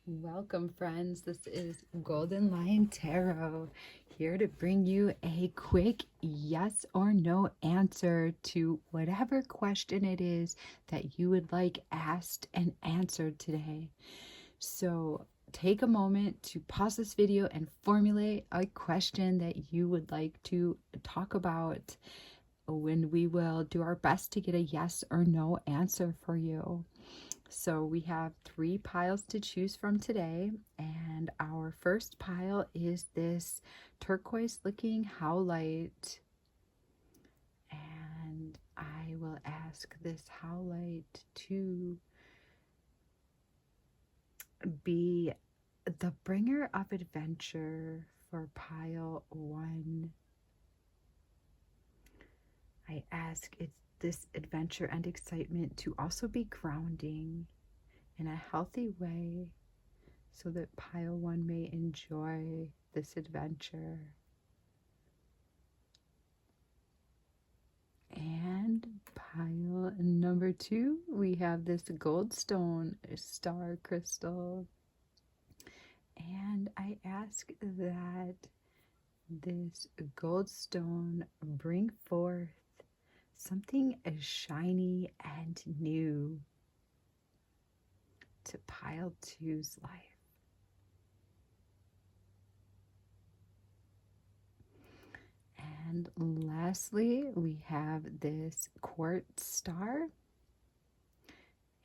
Welcome, friends. This is Golden Lion Tarot, here to bring you a quick yes or no answer to whatever question it is that you would like asked and answered today. So take a moment to pause this video and formulate a question that you would like to talk about, when we will do our best to get a yes or no answer for you. So we have 3 piles to choose from today, and our first pile is this turquoise looking howlite, and I will ask this howlite to be the bringer of adventure for pile 1. I ask this adventure and excitement to also be grounding in a healthy way, so that pile 1 may enjoy this adventure. And pile number 2, we have this goldstone star crystal. And I ask that this goldstone bring forth something shiny and new to pile 2's life. And lastly, we have this quartz star.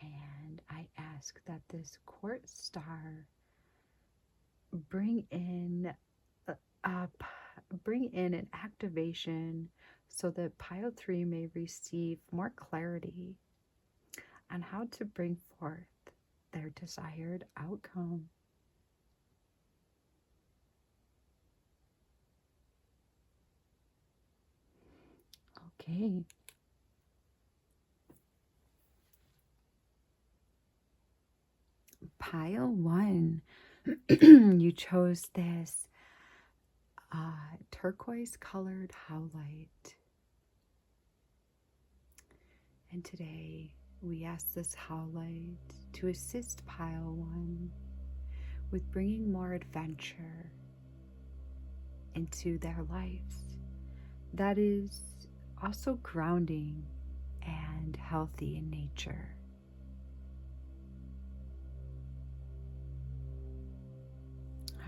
And I ask that this quartz star bring in an activation so that pile 3 may receive more clarity on how to bring forth their desired outcome. Okay. Pile 1, you chose this turquoise colored howlite. And today we ask this howlite to assist pile 1 with bringing more adventure into their lives that is also grounding and healthy in nature.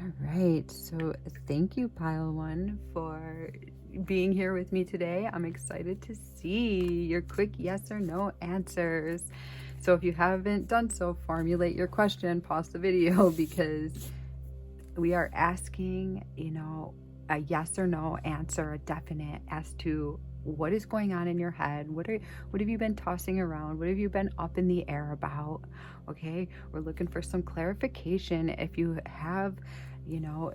All right, so thank you, pile 1, for being here with me today. I'm excited to see your quick yes or no answers. So if you haven't done so, formulate your question, pause the video, because we are asking, a yes or no answer, a definite, as to what is going on in your head. What have you been tossing around? What have you been up in the air about? Okay, we're looking for some clarification. If you have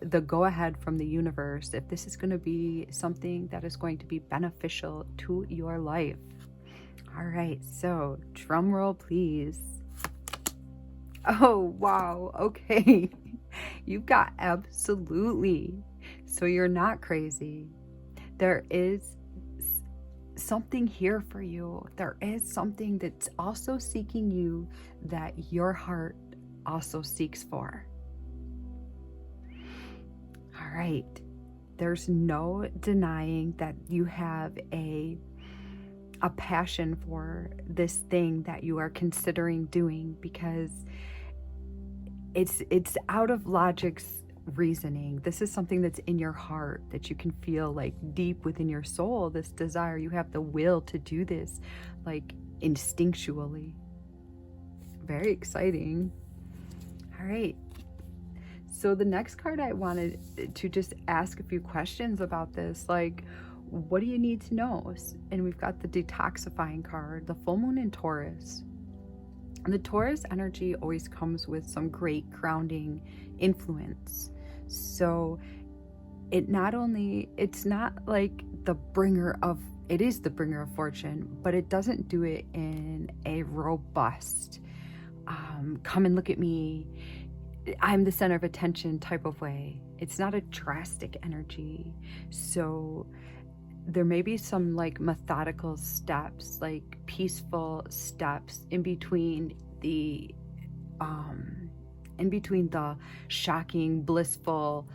the go-ahead from the universe, if this is going to be something that is going to be beneficial to your life. All right, so drum roll, please. Oh, wow. Okay. You've got absolutely. So you're not crazy. There is something here for you. There is something that's also seeking you, that your heart also seeks for. All right. There's no denying that you have a passion for this thing that you are considering doing, because it's out of logic's reasoning. This is something that's in your heart, that you can feel like deep within your soul, this desire. You have the will to do this, like instinctually. Very exciting. All right. So the next card, I wanted to just ask a few questions about this, like, what do you need to know? And we've got the detoxifying card, the full moon in Taurus. And the Taurus energy always comes with some great grounding influence. So it's not like it is the bringer of fortune, but it doesn't do it in a robust, come and look at me, I'm the center of attention type of way. It's not a drastic energy. So there may be some like methodical steps, like peaceful steps in between the in between the shocking, blissful,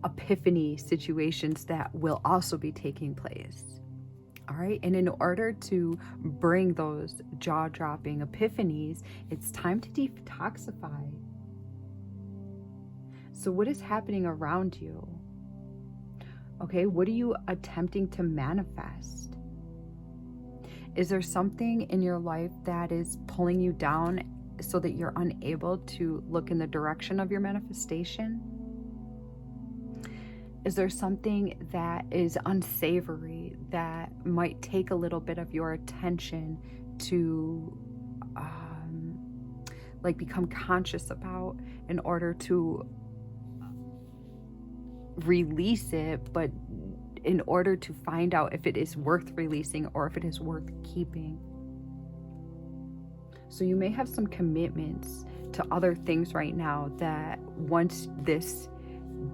epiphany situations that will also be taking place. All right. And in order to bring those jaw-dropping epiphanies, it's time to detoxify. So what is happening around you? Okay. What are you attempting to manifest? Is there something in your life that is pulling you down so that you're unable to look in the direction of your manifestation? Is there something that is unsavory that might take a little bit of your attention to like become conscious about in order to release it, but in order to find out if it is worth releasing or if it is worth keeping? So you may have some commitments to other things right now that once this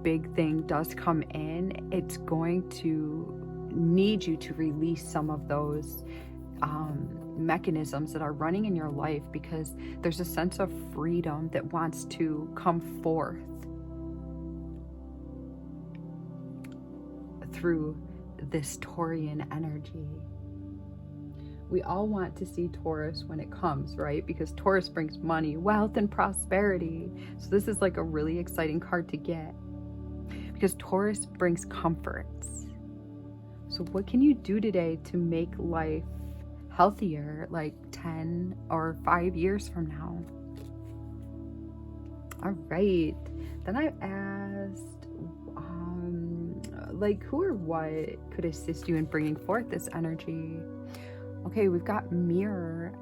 big thing does come in, it's going to need you to release some of those mechanisms that are running in your life, because there's a sense of freedom that wants to come forth through this Taurian energy. We all want to see Taurus when it comes, right? Because Taurus brings money, wealth, and prosperity. So this is like a really exciting card to get, because Taurus brings comforts. So what can you do today to make life healthier, like 10 or 5 years from now? All right. Then I asked, like, who or what could assist you in bringing forth this energy? Okay, we've got mirror.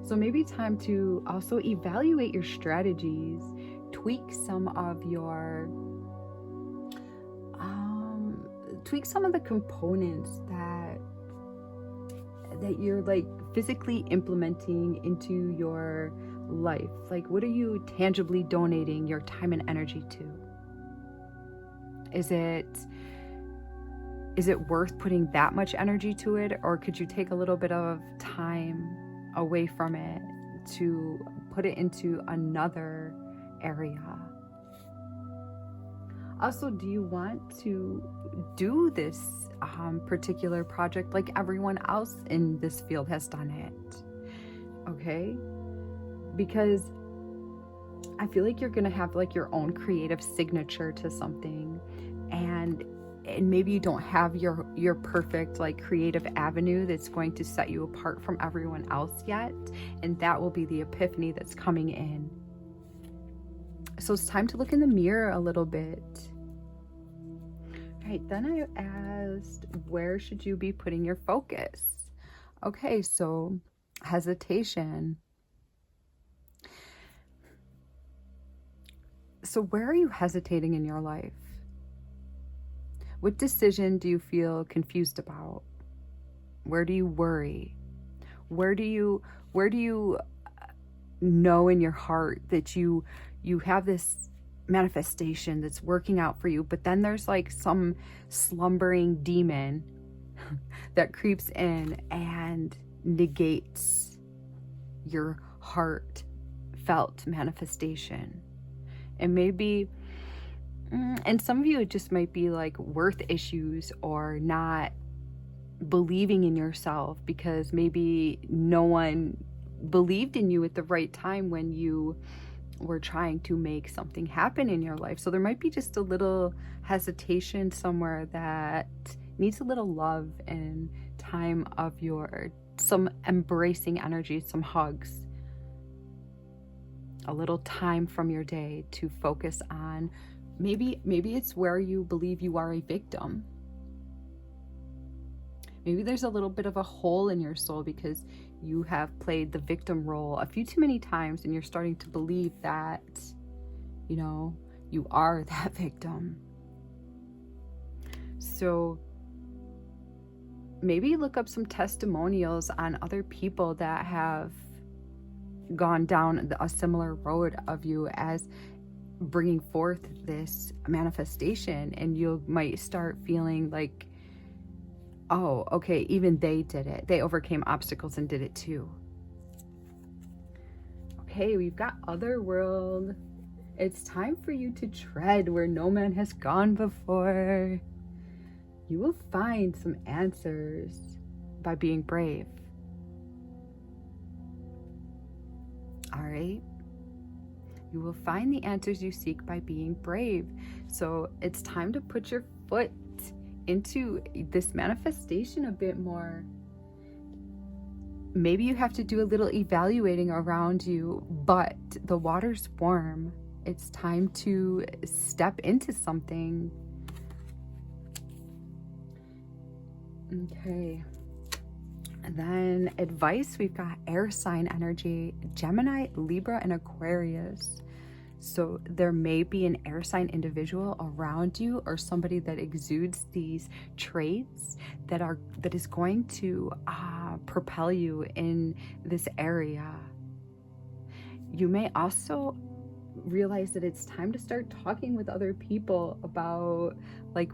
So maybe time to also evaluate your strategies, tweak some of your tweak some of the components that you're like physically implementing into your life. Like, what are you tangibly donating your time and energy to? Is it worth putting that much energy to it, or could you take a little bit of time away from it to put it into another area? Also, do you want to do this particular project like everyone else in this field has done it? Okay? Because I feel like you're going to have like your own creative signature to something, and maybe you don't have your perfect like creative avenue that's going to set you apart from everyone else yet, and that will be the epiphany that's coming in. So it's time to look in the mirror a little bit. All right, then I asked, where should you be putting your focus? Okay, so hesitation. So where are you hesitating in your life? What decision do you feel confused about? Where do you worry? Where do you know in your heart that you have this manifestation that's working out for you, but then there's like some slumbering demon that creeps in and negates your heartfelt manifestation? And maybe, and some of you, it just might be like worth issues or not believing in yourself because maybe no one believed in you at the right time when you were trying to make something happen in your life. So there might be just a little hesitation somewhere that needs a little love and time of some embracing energy, some hugs, a little time from your day to focus on. Maybe it's where you believe you are a victim. Maybe there's a little bit of a hole in your soul because you have played the victim role a few too many times, and you're starting to believe that, you are that victim. So maybe look up some testimonials on other people that have gone down a similar road of you as bringing forth this manifestation, and you might start feeling like, oh, okay, even they did it. They overcame obstacles and did it too. Okay, we've got otherworld. It's time for you to tread where no man has gone before. You will find some answers by being brave. All right? You will find the answers you seek by being brave. So it's time to put your foot into this manifestation a bit more. Maybe you have to do a little evaluating around you, but the water's warm. It's time to step into something. Okay. And then advice, we've got air sign energy, Gemini, Libra, and Aquarius. So there may be an air sign individual around you, or somebody that exudes these traits that is going to propel you in this area. You may also realize that it's time to start talking with other people about like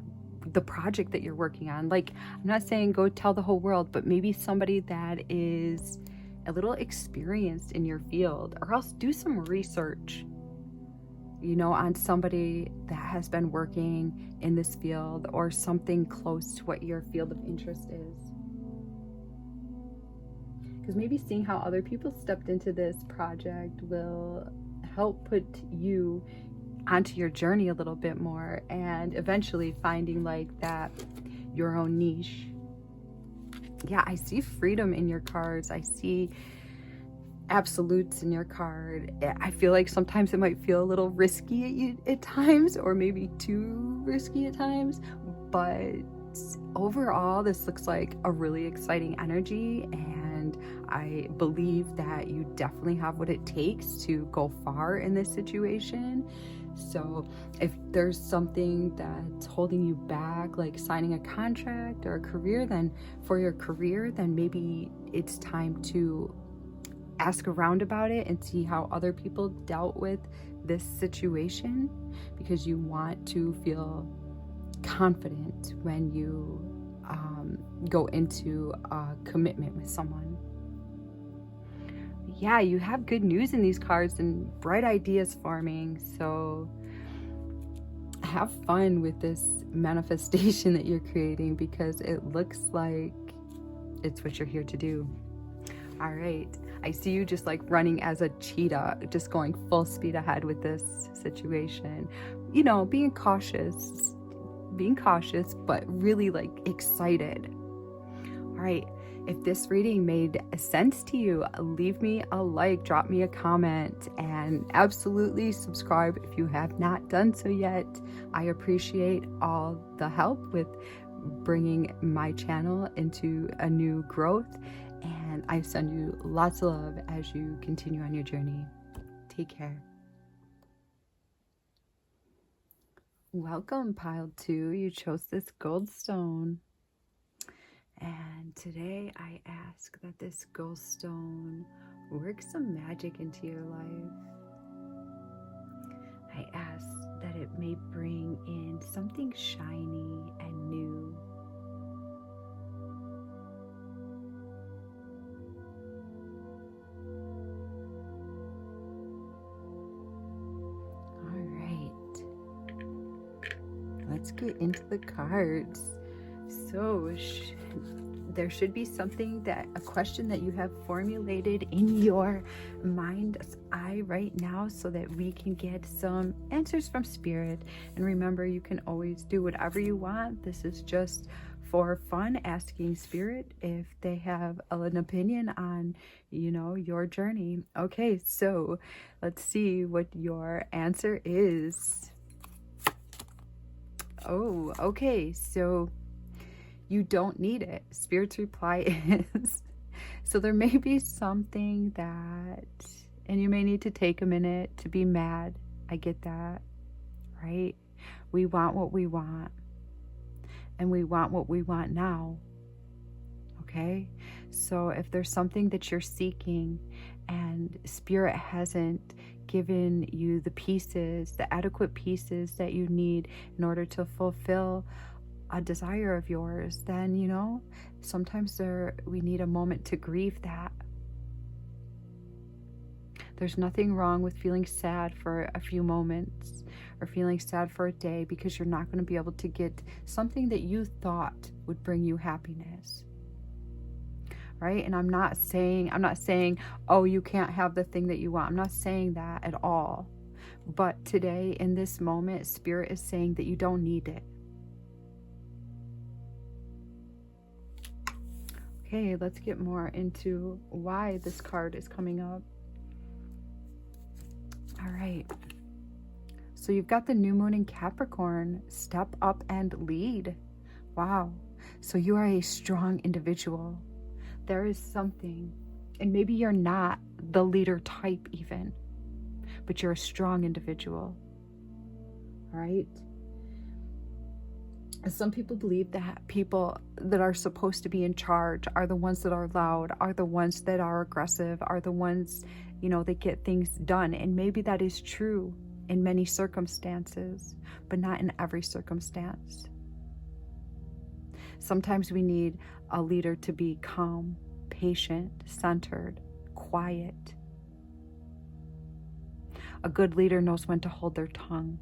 the project that you're working on. Like, I'm not saying go tell the whole world, but maybe somebody that is a little experienced in your field, or else do some research, on somebody that has been working in this field or something close to what your field of interest is. Because maybe seeing how other people stepped into this project will help put you onto your journey a little bit more, and eventually finding like that your own niche. Yeah, I see freedom in your cards. I see absolutes in your card. I feel like sometimes it might feel a little risky at times, or maybe too risky at times, but overall this looks like a really exciting energy, and I believe that you definitely have what it takes to go far in this situation. So if there's something that's holding you back, like signing a contract or a career, then for your career, then maybe it's time to ask around about it and see how other people dealt with this situation, because you want to feel confident when you go into a commitment with someone. Yeah, you have good news in these cards and bright ideas forming. So have fun with this manifestation that you're creating, because it looks like it's what you're here to do. All right. I see you just like running as a cheetah, just going full speed ahead with this situation. Being cautious, but really like excited. All right. If this reading made sense to you, leave me a like, drop me a comment, and absolutely subscribe if you have not done so yet. I appreciate all the help with bringing my channel into a new growth, and I send you lots of love as you continue on your journey. Take care. Welcome, pile 2. You chose this gold stone. And today I ask that this gold stone work some magic into your life. I ask that it may bring in something shiny and new. All right. Let's get into the cards. So there should be a question that you have formulated in your mind's eye right now, so that we can get some answers from spirit. And remember, you can always do whatever you want. This is just for fun, asking spirit if they have an opinion on, your journey. Okay, so let's see what your answer is. Oh, okay, so you don't need it. Spirit's reply is, so there may be something and you may need to take a minute to be mad. I get that, right? We want what we want, and we want what we want now, okay? So if there's something that you're seeking and spirit hasn't given you the adequate pieces that you need in order to fulfill a desire of yours, then sometimes we need a moment to grieve that. There's nothing wrong with feeling sad for a few moments or feeling sad for a day, because you're not going to be able to get something that you thought would bring you happiness. Right? And I'm not saying, oh, you can't have the thing that you want. I'm not saying that at all. But today, in this moment, Spirit is saying that you don't need it. Okay, let's get more into why this card is coming up. All right. So you've got the new moon in Capricorn. Step up and lead. Wow. So you are a strong individual. There is something, and maybe you're not the leader type even, but you're a strong individual. All right. And some people believe that people that are supposed to be in charge are the ones that are loud, are the ones that are aggressive, are the ones, that get things done. And maybe that is true in many circumstances, but not in every circumstance. Sometimes we need a leader to be calm, patient, centered, quiet. A good leader knows when to hold their tongue.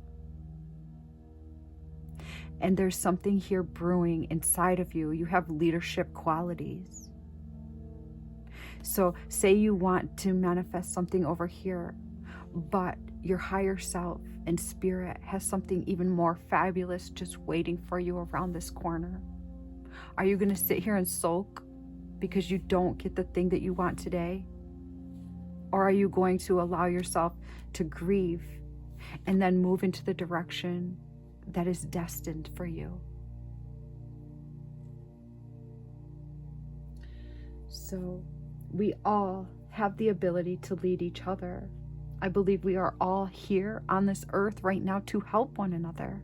And there's something here brewing inside of you. You have leadership qualities. So say you want to manifest something over here, but your higher self and spirit has something even more fabulous just waiting for you around this corner. Are you going to sit here and sulk because you don't get the thing that you want today? Or are you going to allow yourself to grieve and then move into the direction that is destined for you? So we all have the ability to lead each other. I believe we are all here on this earth right now to help one another.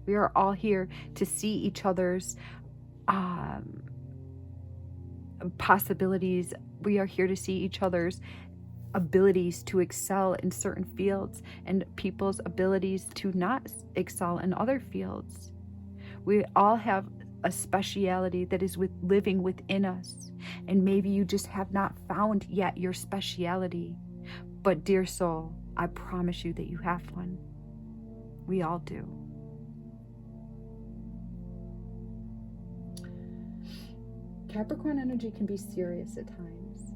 We are all here to see each other's possibilities. We are here to see each other's abilities to excel in certain fields and people's abilities to not excel in other fields. We all have a speciality that is living within us, and maybe you just have not found yet your speciality. But dear soul, I promise you that you have one. We all do. Capricorn energy can be serious at times.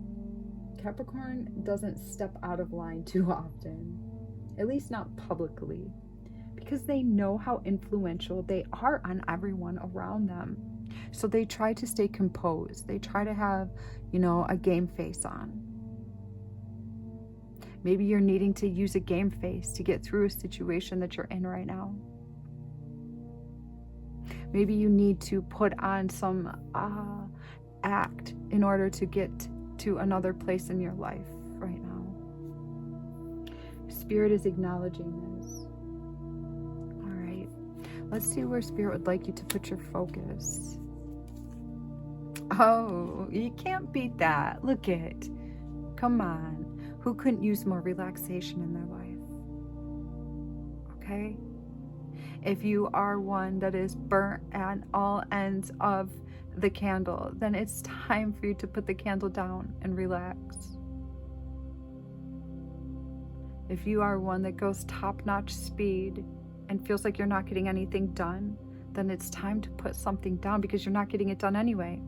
Capricorn doesn't step out of line too often, at least not publicly, because they know how influential they are on everyone around them. So they try to stay composed. They try to have, a game face on. Maybe you're needing to use a game face to get through a situation that you're in right now. Maybe you need to put on some act in order to get to another place in your life right now. Spirit is acknowledging this. All right. Let's see where Spirit would like you to put your focus. Oh, you can't beat that. Look it. Come on. Who couldn't use more relaxation in their life? Okay? If you are one that is burnt at all ends of the candle, then it's time for you to put the candle down and relax. If you are one that goes top-notch speed and feels like you're not getting anything done, then it's time to put something down because you're not getting it done anyway.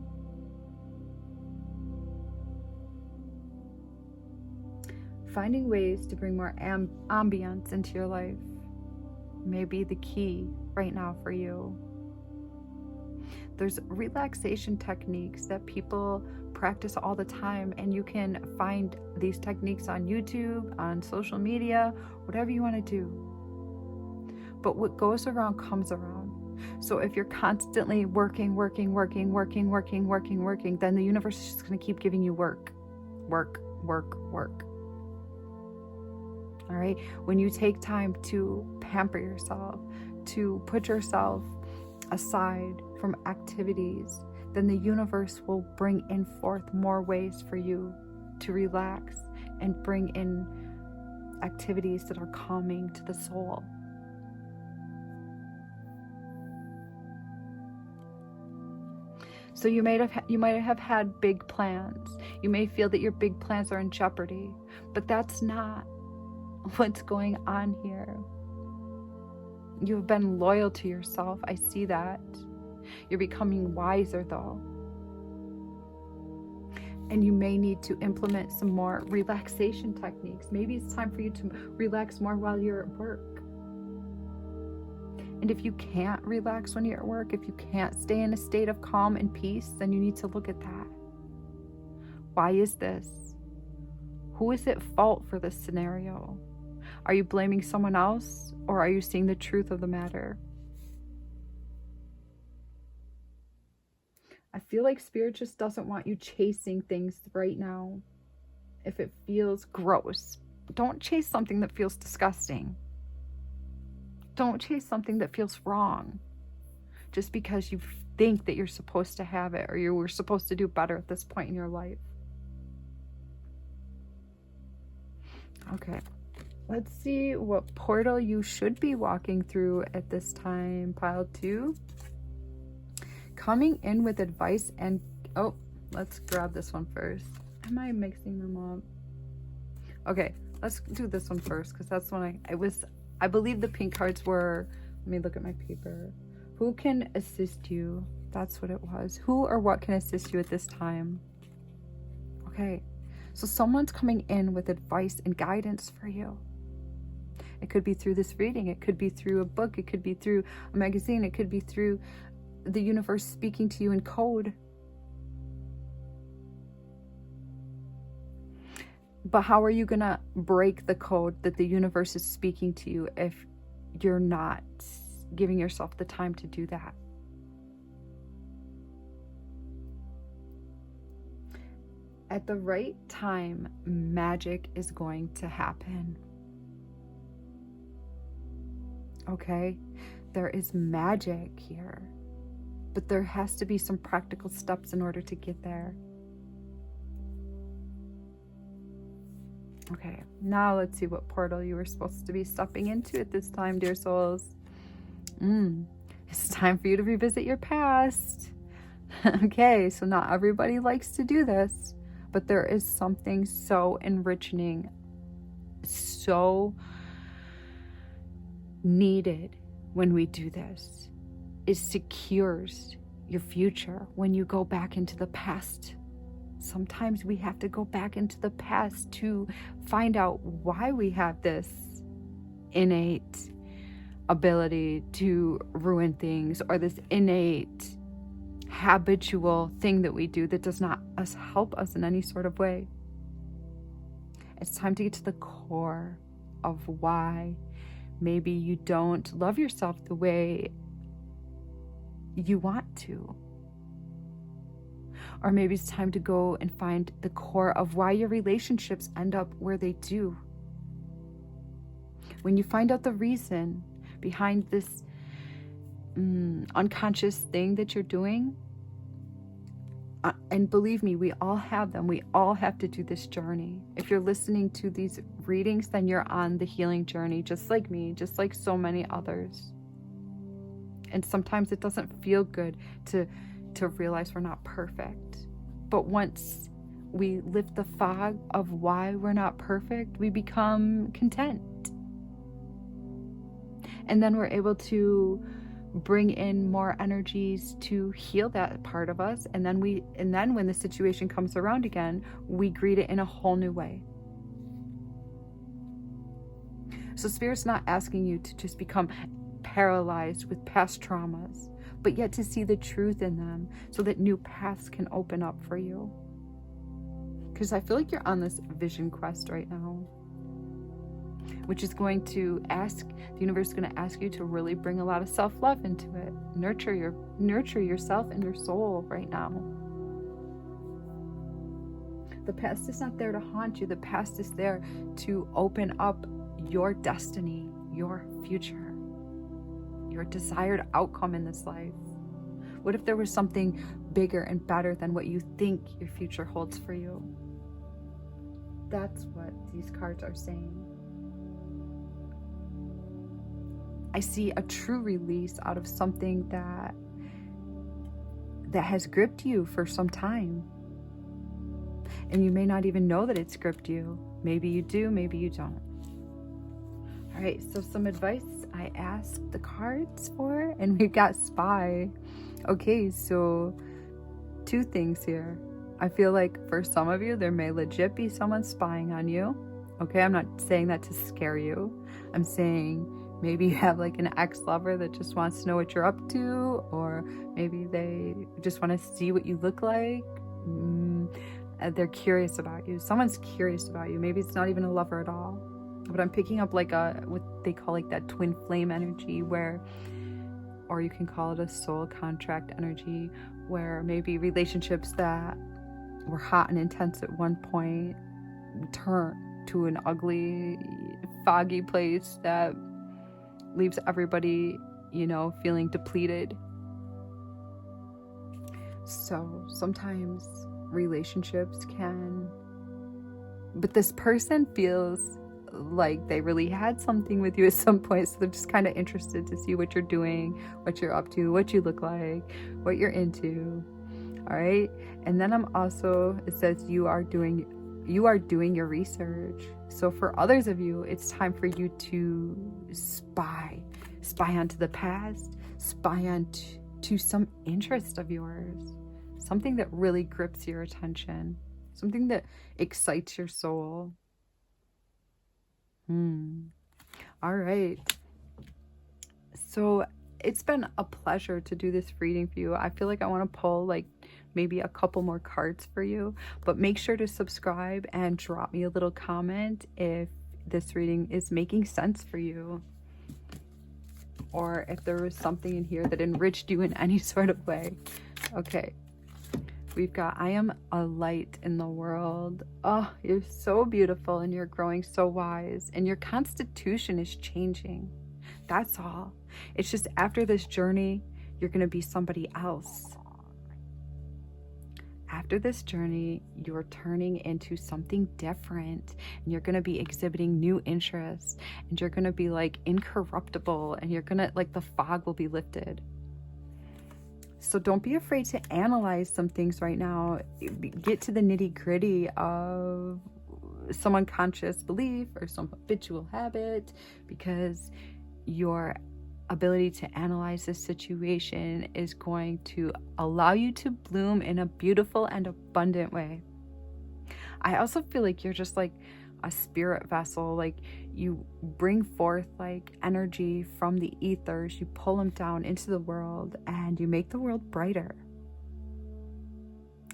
Finding ways to bring more ambience into your life may be the key right now for you. There's relaxation techniques that people practice all the time, and you can find these techniques on YouTube, on social media, whatever you want to do. But what goes around comes around. So if you're constantly working, then the universe is just going to keep giving you work. All right? When you take time to pamper yourself, to put yourself aside from activities, then the universe will bring in forth more ways for you to relax and bring in activities that are calming to the soul. So you might have had big plans. You may feel that your big plans are in jeopardy, but that's not what's going on here. You've been loyal to yourself. I see that. You're becoming wiser though. And you may need to implement some more relaxation techniques. Maybe it's time for you to relax more while you're at work. And if you can't relax when you're at work, if you can't stay in a state of calm and peace, then you need to look at that. Why is this? Who is at fault for this scenario? Are you blaming someone else, or are you seeing the truth of the matter? I feel like Spirit just doesn't want you chasing things right now. If it feels gross, don't chase something that feels disgusting. Don't chase something that feels wrong just because you think that you're supposed to have it or you were supposed to do better at this point in your life. Okay, let's see what portal you should be walking through at this time. Pile 2. Coming in with advice and... Oh, let's grab this one first. Am I mixing them up? Okay, let's do this one first because that's when I believe the pink cards were... Let me look at my paper. Who can assist you? That's what it was. Who or what can assist you at this time? Okay, so someone's coming in with advice and guidance for you. It could be through this reading. It could be through a book. It could be through a magazine. It could be through the universe speaking to you in code. But how are you going to break the code that the universe is speaking to you if you're not giving yourself the time to do that? At the right time, magic is going to happen. Okay? There is magic here. But there has to be some practical steps in order to get there. Okay, now let's see what portal you were supposed to be stepping into at this time, dear souls. It's time for you to revisit your past. Okay, so not everybody likes to do this, but there is something so enriching, so needed when we do this. It secures your future when you go back into the past. Sometimes we have to go back into the past to find out why we have this innate ability to ruin things, or this innate habitual thing that we do that does not help us in any sort of way. It's time to get to the core of why maybe you don't love yourself the way you want to. Or maybe it's time to go and find the core of why your relationships end up where they do. When you find out the reason behind this unconscious thing that you're doing, and believe me, we all have them. We all have to do this journey. If you're listening to these readings, then you're on the healing journey, just like me, just like so many others. And sometimes it doesn't feel good to realize we're not perfect. But once we lift the fog of why we're not perfect, we become content. And then we're able to bring in more energies to heal that part of us. And then when the situation comes around again, we greet it in a whole new way. So Spirit's not asking you to just become paralyzed with past traumas, but yet to see the truth in them so that new paths can open up for you. Because I feel like you're on this vision quest right now, which is going to the universe is going to ask you to really bring a lot of self-love into it. Nurture yourself and your soul right now. The past is not there to haunt you. The past is there to open up your destiny, your future, your desired outcome in this life. What if there was something bigger and better than what you think your future holds for you? That's what these cards are saying. I see a true release out of something that that has gripped you for some time. And you may not even know that it's gripped you. Maybe you do, maybe you don't. All right, so some advice I asked the cards for, and we've got spy. Okay, so 2 things here. I feel like for some of you, there may legit be someone spying on you. Okay, I'm not saying that to scare you. I'm saying maybe you have like an ex-lover that just wants to know what you're up to, or maybe they just want to see what you look like. They're curious about you. Someone's curious about you. Maybe it's not even a lover at all. But I'm picking up like what they call like that twin flame energy, where, or you can call it a soul contract energy, where maybe relationships that were hot and intense at one point turn to an ugly, foggy place that leaves everybody, feeling depleted. So sometimes relationships but this person feels like they really had something with you at some point, so they're just kind of interested to see what you're doing, what you're up to, what you look like, what you're into. All right, and then it says you are doing your research. So for others of you, it's time for you to spy onto the past, spy onto some interest of yours, something that really grips your attention, something that excites your soul. All right. So it's been a pleasure to do this reading for you. I feel like I want to pull like maybe a couple more cards for you, but make sure to subscribe and drop me a little comment if this reading is making sense for you, or if there was something in here that enriched you in any sort of way. Okay. We've got, I am a light in the world. Oh, you're so beautiful and you're growing so wise, and your constitution is changing. That's all. It's just after this journey, you're going to be somebody else. After this journey, you're turning into something different, and you're going to be exhibiting new interests, and you're going to be like incorruptible, and you're going to like the fog will be lifted. So don't be afraid to analyze some things right now. Get to the nitty-gritty of some unconscious belief or some habitual habit, because your ability to analyze this situation is going to allow you to bloom in a beautiful and abundant way. I also feel like you're just like a spirit vessel. Like you bring forth like energy from the ethers, you pull them down into the world, and you make the world brighter.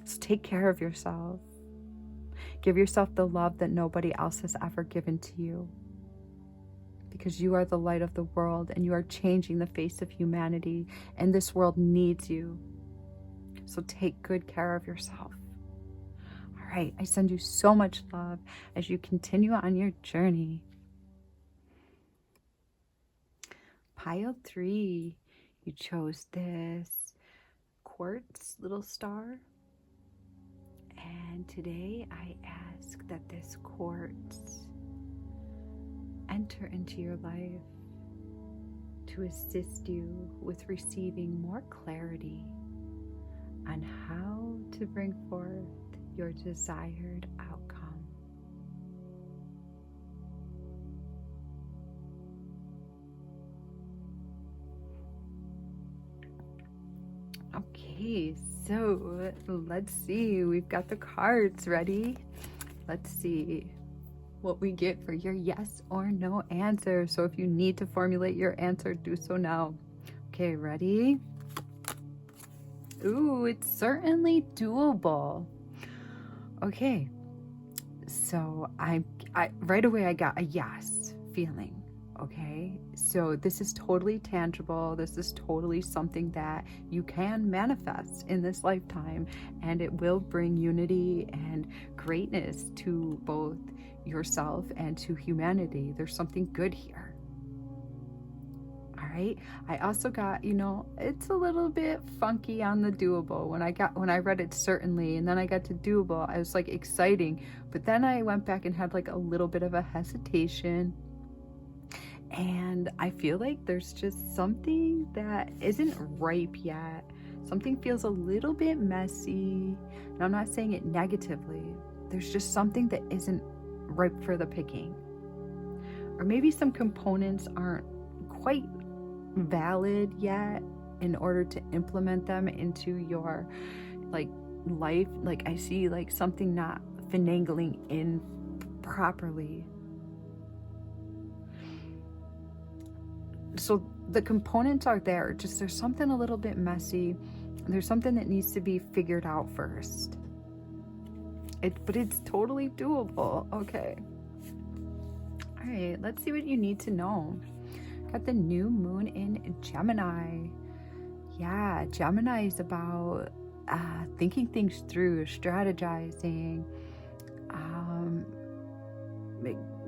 So take care of yourself. Give yourself the love that nobody else has ever given to you, because you are the light of the world, and you are changing the face of humanity, and this world needs you. So take good care of yourself. All right, I send you so much love as you continue on your journey. Pile 3, you chose this quartz little star. And today I ask that this quartz enter into your life to assist you with receiving more clarity on how to bring forth your desired outcome. Okay, so let's see. We've got the cards ready. Let's see what we get for your yes or no answer. So if you need to formulate your answer, do so now. Okay, ready? Ooh, it's certainly doable. Okay, so I right away I got a yes feeling. Okay, so this is totally tangible. This is totally something that you can manifest in this lifetime, and it will bring unity and greatness to both yourself and to humanity. There's something good here. All right, I also got, it's a little bit funky on the doable. When I read it certainly, and then I got to doable, I was like exciting, but then I went back and had like a little bit of a hesitation. And I feel like there's just something that isn't ripe yet Something feels a little bit messy. And I'm not saying it negatively. There's just something that isn't ripe for the picking. Or maybe some components aren't quite valid yet in order to implement them into your life. I see something not finagling in properly. So the components are there, just there's something a little bit messy. There's something that needs to be figured out first. But it's totally doable. Okay. All right, let's see what you need to know. Got the new moon in Gemini. Yeah, Gemini is about thinking things through, strategizing,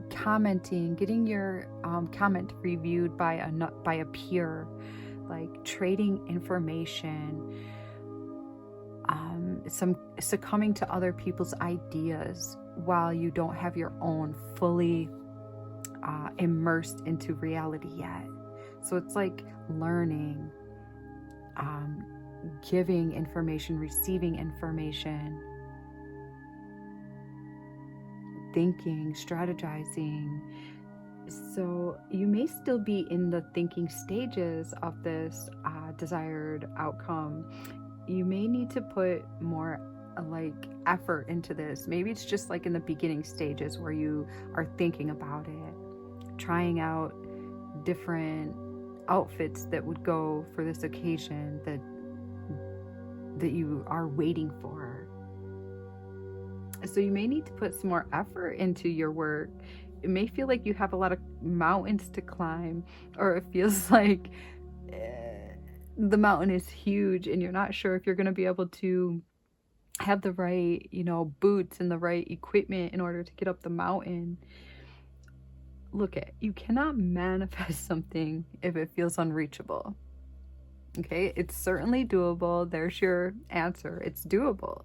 commenting, getting your comment reviewed by a peer, trading information, some succumbing to other people's ideas while you don't have your own fully immersed into reality yet. So it's like learning, giving information, receiving information, thinking, strategizing. So you may still be in the thinking stages of this desired outcome. You may need to put more effort into this. Maybe it's just in the beginning stages where you are thinking about it, trying out different outfits that would go for this occasion that you are waiting for. So you may need to put some more effort into your work. It may feel like you have a lot of mountains to climb, or it feels like the mountain is huge and you're not sure if you're going to be able to have the right, boots and the right equipment in order to get up the mountain. Look, you cannot manifest something if it feels unreachable. Okay, it's certainly doable. There's your answer. It's doable.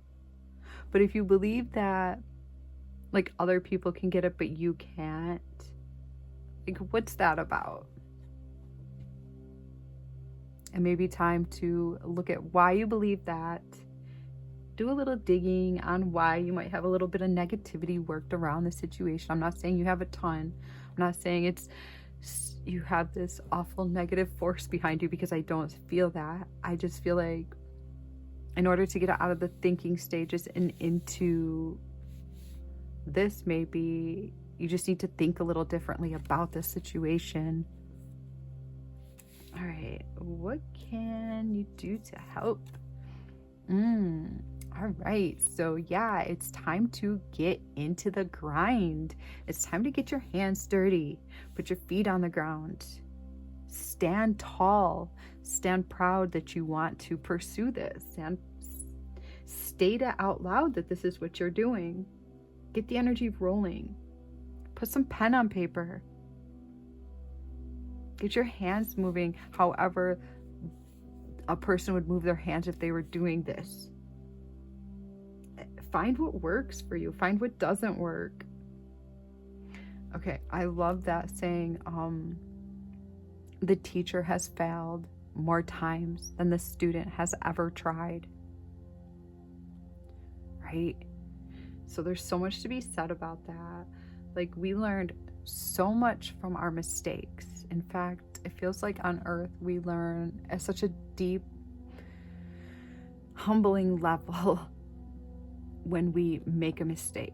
But if you believe that other people can get it but you can't, what's that about? It may be time to look at why you believe that. Do a little digging on why you might have a little bit of negativity worked around the situation. I'm not saying you have a ton. I'm not saying you have this awful negative force behind you, because I don't feel that. I just feel like in order to get out of the thinking stages and into this, maybe you just need to think a little differently about this situation. All right, what can you do to help? All right, so yeah, it's time to get into the grind. It's time to get your hands dirty, put your feet on the ground, stand tall, stand proud that you want to pursue this, and state it out loud that this is what you're doing. Get the energy rolling. Put some pen on paper. Get your hands moving however a person would move their hands if they were doing this. Find what works for you. Find what doesn't work. Okay, I love that saying, the teacher has failed more times than the student has ever tried. Right? So there's so much to be said about that. We learned so much from our mistakes. In fact, it feels like on earth we learn at such a deep, humbling level when we make a mistake.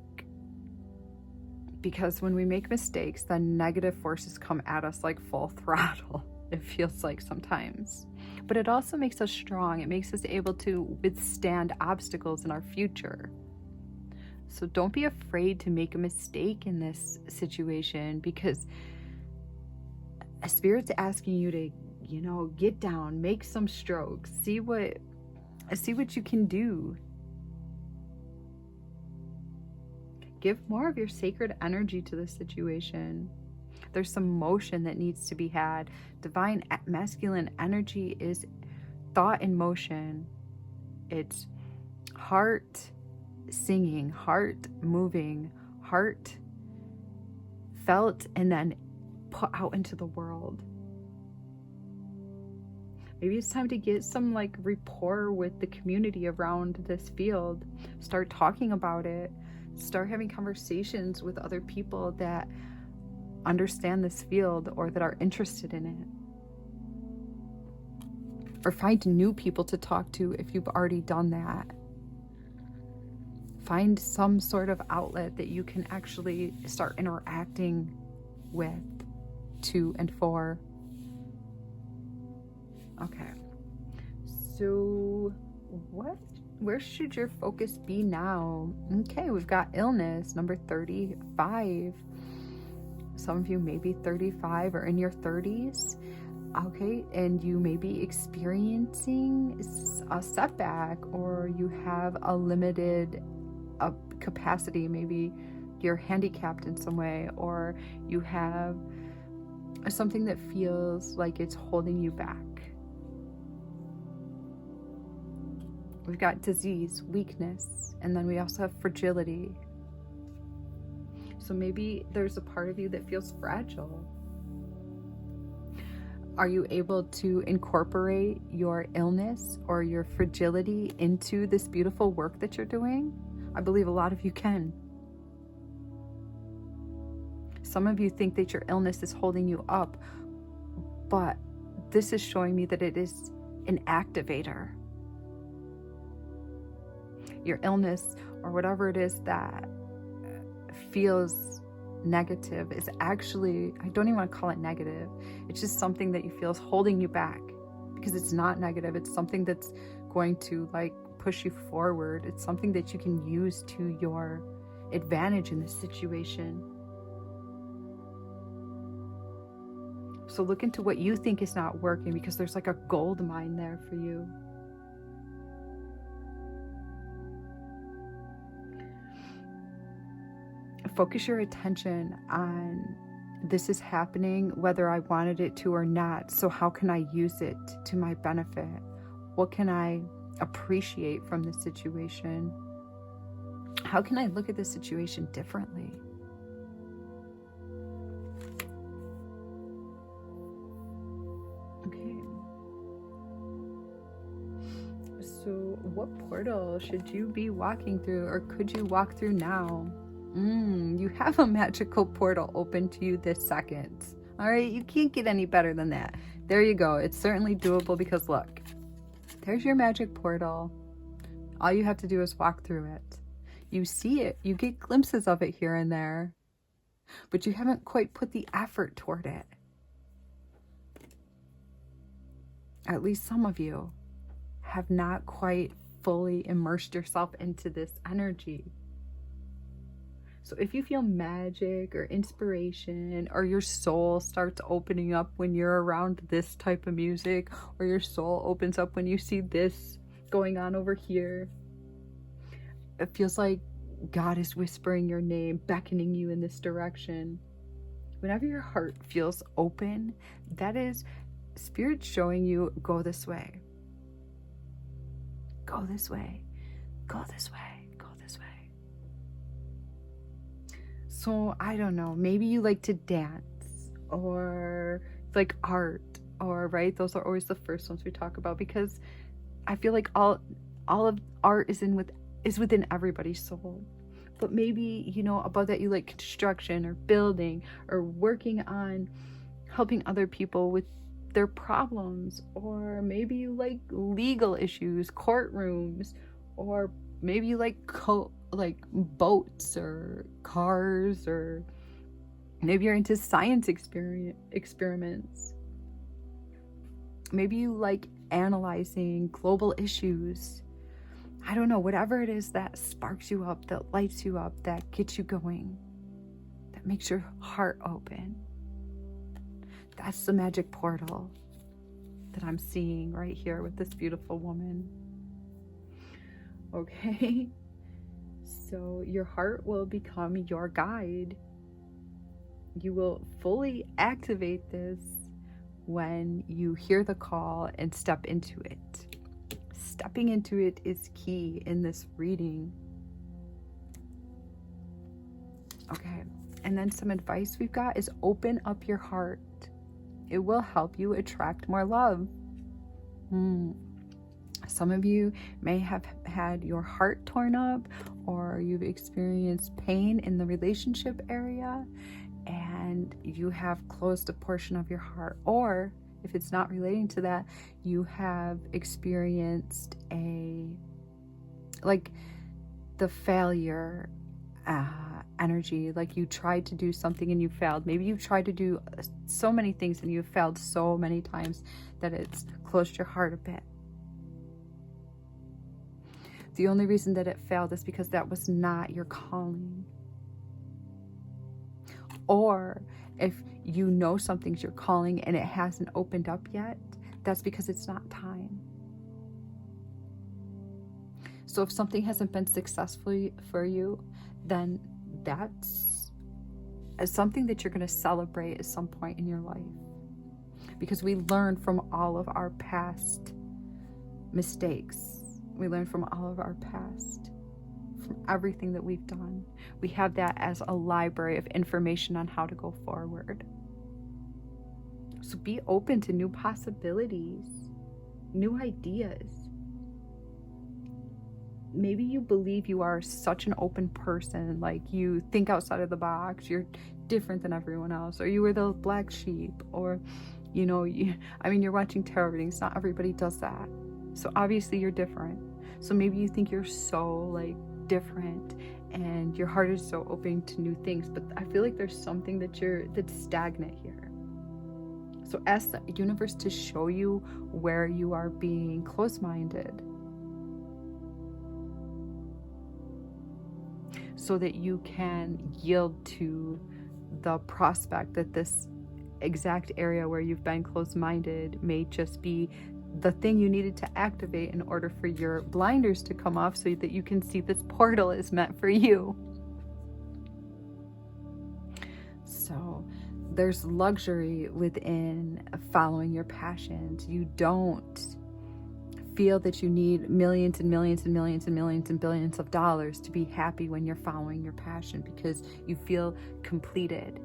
Because when we make mistakes, then negative forces come at us like full throttle. It feels like sometimes. But it also makes us strong. It makes us able to withstand obstacles in our future. So don't be afraid to make a mistake in this situation, because a spirit's asking you to, get down, make some strokes, see what you can do. Give more of your sacred energy to the situation. There's some motion that needs to be had. Divine masculine energy is thought in motion. It's heart singing, heart moving, heart felt and then put out into the world. Maybe it's time to get some like rapport with the community around this field. Start talking about it. Start having conversations with other people that understand this field or that are interested in it. Or find new people to talk to if you've already done that. Find some sort of outlet that you can actually start interacting with, to and for. Okay. So where should your focus be now? Okay, we've got illness, number 35. Some of you may be 35 or in your 30s. Okay, and you may be experiencing a setback, or you have a limited capacity. Maybe you're handicapped in some way, or you have something that feels like it's holding you back. We've got disease, weakness, and then we also have fragility. So maybe there's a part of you that feels fragile. Are you able to incorporate your illness or your fragility into this beautiful work that you're doing? I believe a lot of you can. Some of you think that your illness is holding you up, but this is showing me that it is an activator. Your illness, or whatever it is that feels negative, is actually, I don't even want to call it negative. It's just something that you feel is holding you back, because it's not negative. It's something that's going to like push you forward. It's something that you can use to your advantage in this situation. So look into what you think is not working, because there's like a gold mine there for you. Focus your attention on this is happening whether I wanted it to or not. So how can I use it to my benefit? What can I appreciate from the situation? How can I look at the situation differently? Okay. So what portal should you be walking through, or could you walk through now? You have a magical portal open to you this second. All right, you can't get any better than that. There you go. It's certainly doable, because look, there's your magic portal. All you have to do is walk through it. You see it, you get glimpses of it here and there, but you haven't quite put the effort toward it. At least some of you have not quite fully immersed yourself into this energy. So if you feel magic or inspiration, or your soul starts opening up when you're around this type of music, or your soul opens up when you see this going on over here, it feels like God is whispering your name, beckoning you in this direction. Whenever your heart feels open, that is Spirit showing you, go this way. Go this way. Go this way. So I don't know, maybe you like to dance, or like art, or right, those are always the first ones we talk about, because I feel like all of art is within everybody's soul. But maybe, above that, you like construction or building, or working on helping other people with their problems, or maybe you like legal issues, courtrooms, or maybe you like boats or cars, or maybe you're into science experiments. Maybe you like analyzing global issues. I don't know, whatever it is that sparks you up, that lights you up, that gets you going, that makes your heart open. That's the magic portal that I'm seeing right here with this beautiful woman. Okay? So your heart will become your guide. You will fully activate this when you hear the call and step into it. Stepping into it is key in this reading. Okay, and then some advice we've got is open up your heart. It will help you attract more love. Mm. Some of you may have had your heart torn up, or you've experienced pain in the relationship area and you have closed a portion of your heart. Or if it's not relating to that, you have experienced like the failure energy, like you tried to do something and you failed. Maybe you've tried to do so many things and you've failed so many times that it's closed your heart a bit. The only reason that it failed is because that was not your calling. Or if you know something's your calling and it hasn't opened up yet, that's because it's not time. So if something hasn't been successful for you, then that's something that you're going to celebrate at some point in your life. Because we learn from all of our past mistakes. We learn from all of our past, from everything that we've done. We have that as a library of information on how to go forward. So be open to new possibilities, new ideas. Maybe you believe you are such an open person, like you think outside of the box, you're different than everyone else, or you were the black sheep, or you're watching tarot readings, not everybody does that. So obviously you're different. So maybe you think you're so different and your heart is so open to new things, but I feel like there's something that's stagnant here. So ask the universe to show you where you are being closed-minded, so that you can yield to the prospect that this exact area where you've been closed-minded may just be the thing you needed to activate in order for your blinders to come off, so that you can see this portal is meant for you. So there's luxury within following your passions. You don't feel that you need millions and millions and millions and millions and billions of dollars to be happy when you're following your passion, because you feel completed.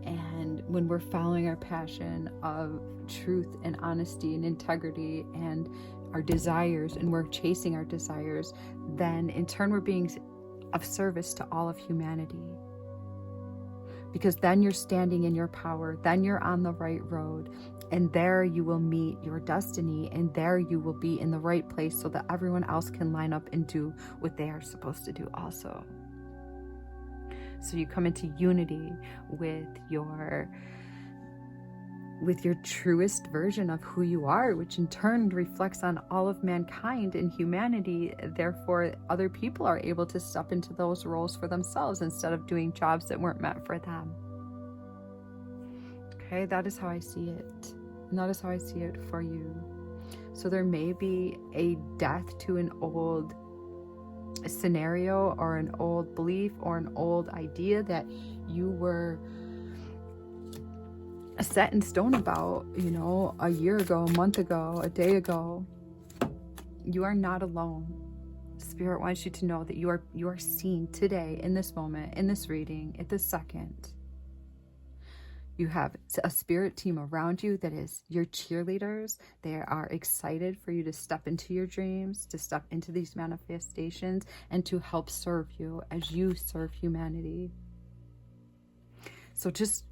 And when we're following our passion of truth and honesty and integrity and our desires, and we're chasing our desires, then in turn we're being of service to all of humanity. Because then you're standing in your power, then you're on the right road, and there you will meet your destiny, and there you will be in the right place so that everyone else can line up and do what they are supposed to do also. So you come into unity with your truest version of who you are, which in turn reflects on all of mankind and humanity. Therefore, other people are able to step into those roles for themselves instead of doing jobs that weren't meant for them. Okay, that is how I see it. And that is how I see it for you. So there may be a death to an old scenario or an old belief or an old idea that you were set in stone about, a year ago, a month ago, a day ago. You are not alone. Spirit wants you to know that you are seen today, in this moment, in this reading, at this second. You have a spirit team around you that is your cheerleaders. They are excited for you to step into your dreams, to step into these manifestations, and to help serve you as you serve humanity. So just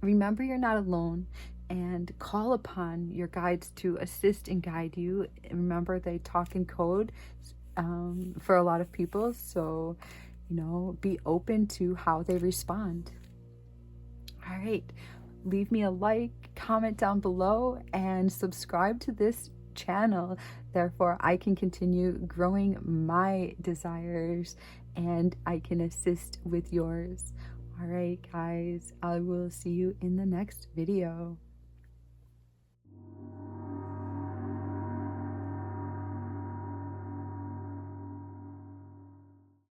remember you're not alone, and call upon your guides to assist and guide you. And remember, they talk in code for a lot of people. So, be open to how they respond. All right, leave me a like, comment down below, and subscribe to this channel. Therefore, I can continue growing my desires and I can assist with yours. All right, guys, I will see you in the next video.